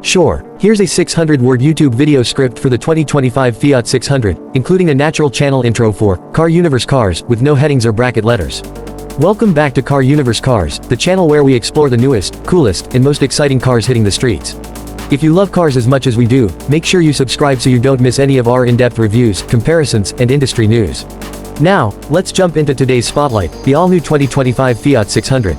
Sure, here's a 600-word YouTube video script for the 2025 Fiat 600, including a natural channel intro for Car Universe Cars with no headings or bracket letters. Welcome back to Car Universe Cars, the channel where we explore the newest, coolest, and most exciting cars hitting the streets. If you love cars as much as we do, make sure you subscribe so you don't miss any of our in-depth reviews, comparisons, and industry news. Now, let's jump into today's spotlight, the all-new 2025 Fiat 600.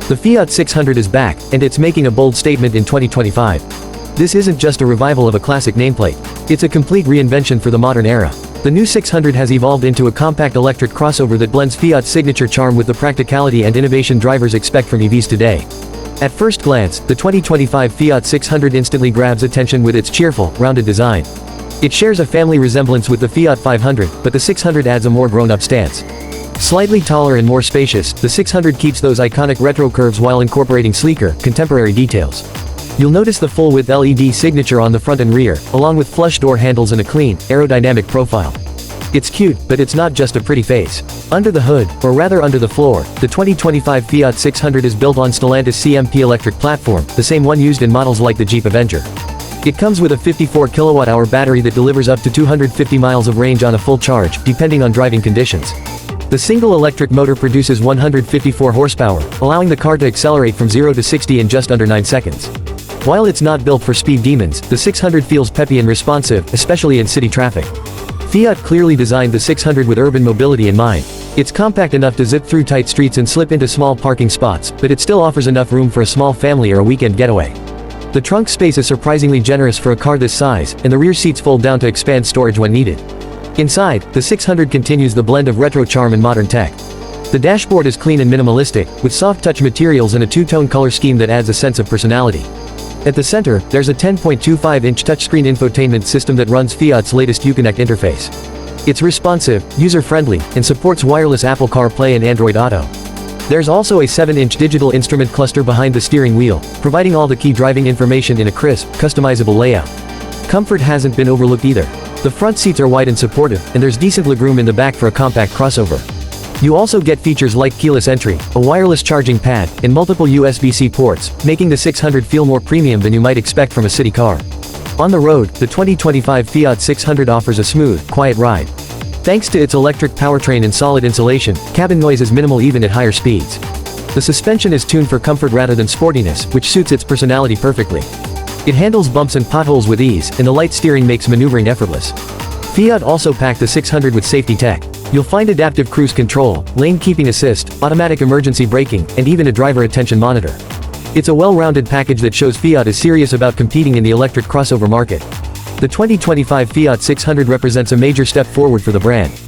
The Fiat 600 is back, and it's making a bold statement in 2025. This isn't just a revival of a classic nameplate. It's a complete reinvention for the modern era. The new 600 has evolved into a compact electric crossover that blends Fiat's signature charm with the practicality and innovation drivers expect from EVs today. At first glance, the 2025 Fiat 600 instantly grabs attention with its cheerful, rounded design. It shares a family resemblance with the Fiat 500, but the 600 adds a more grown-up stance. Slightly taller and more spacious, the 600 keeps those iconic retro curves while incorporating sleeker, contemporary details. You'll notice the full-width LED signature on the front and rear, along with flush door handles and a clean, aerodynamic profile. It's cute, but it's not just a pretty face. Under the hood, or rather under the floor, the 2025 Fiat 600 is built on Stellantis CMP electric platform, the same one used in models like the Jeep Avenger. It comes with a 54 kilowatt-hour battery that delivers up to 250 miles of range on a full charge, depending on driving conditions. The single electric motor produces 154 horsepower, allowing the car to accelerate from 0 to 60 in just under 9 seconds. While it's not built for speed demons, the 600 feels peppy and responsive, especially in city traffic. Fiat clearly designed the 600 with urban mobility in mind. It's compact enough to zip through tight streets and slip into small parking spots, but it still offers enough room for a small family or a weekend getaway. The trunk space is surprisingly generous for a car this size, and the rear seats fold down to expand storage when needed. Inside, the 600 continues the blend of retro charm and modern tech. The dashboard is clean and minimalistic, with soft-touch materials and a two-tone color scheme that adds a sense of personality. At the center, there's a 10.25-inch touchscreen infotainment system that runs Fiat's latest Uconnect interface. It's responsive, user-friendly, and supports wireless Apple CarPlay and Android Auto. There's also a 7-inch digital instrument cluster behind the steering wheel, providing all the key driving information in a crisp, customizable layout. Comfort hasn't been overlooked either. The front seats are wide and supportive, and there's decent legroom in the back for a compact crossover. You also get features like keyless entry, a wireless charging pad, and multiple USB-C ports, making the 600 feel more premium than you might expect from a city car. On the road, the 2025 Fiat 600 offers a smooth, quiet ride. Thanks to its electric powertrain and solid insulation, cabin noise is minimal even at higher speeds. The suspension is tuned for comfort rather than sportiness, which suits its personality perfectly. It handles bumps and potholes with ease, and the light steering makes maneuvering effortless. Fiat also packed the 600 with safety tech. You'll find adaptive cruise control, lane keeping assist, automatic emergency braking, and even a driver attention monitor. It's a well-rounded package that shows Fiat is serious about competing in the electric crossover market. The 2025 Fiat 600 represents a major step forward for the brand.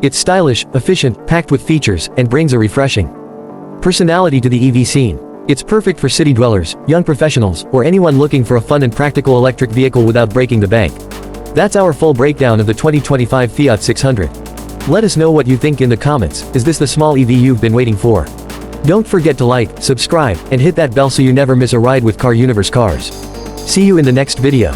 It's stylish, efficient, packed with features, and brings a refreshing personality to the EV scene. It's perfect for city dwellers, young professionals, or anyone looking for a fun and practical electric vehicle without breaking the bank. That's our full breakdown of the 2025 Fiat 600. Let us know what you think in the comments. Is this the small EV you've been waiting for? Don't forget to like, subscribe, and hit that bell so you never miss a ride with Car Universe Cars. See you in the next video.